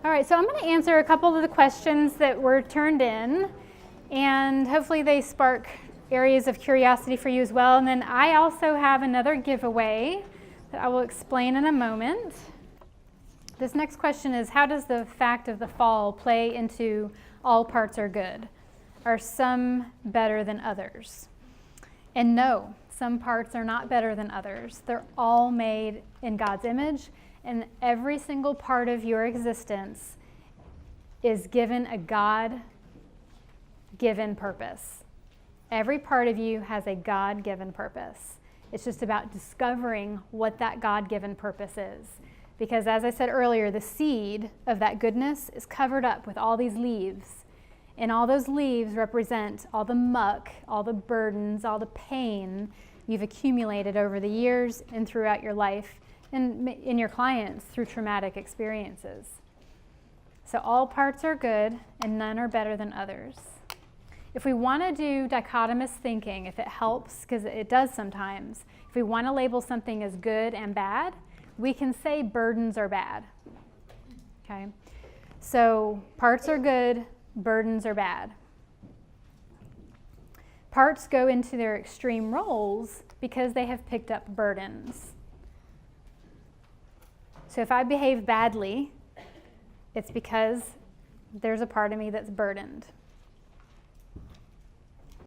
All right, so I'm going to answer a couple of the questions that were turned in, and hopefully they spark areas of curiosity for you as well. And then I also have another giveaway that I will explain in a moment. This next question is, how does the fact of the fall play into all parts are good? Are some better than others? And no, some parts are not better than others. They're all made in God's image, and every single part of your existence is given a God-given purpose. Every part of you has a God-given purpose. It's just about discovering what that God-given purpose is. Because as I said earlier, the seed of that goodness is covered up with all these leaves. And all those leaves represent all the muck, all the burdens, all the pain you've accumulated over the years and throughout your life, and in your clients through traumatic experiences. So all parts are good and none are better than others. If we want to do dichotomous thinking, if it helps, because it does sometimes, if we want to label something as good and bad, we can say burdens are bad. Okay? So parts are good, burdens are bad. Parts go into their extreme roles because they have picked up burdens. So if I behave badly, it's because there's a part of me that's burdened.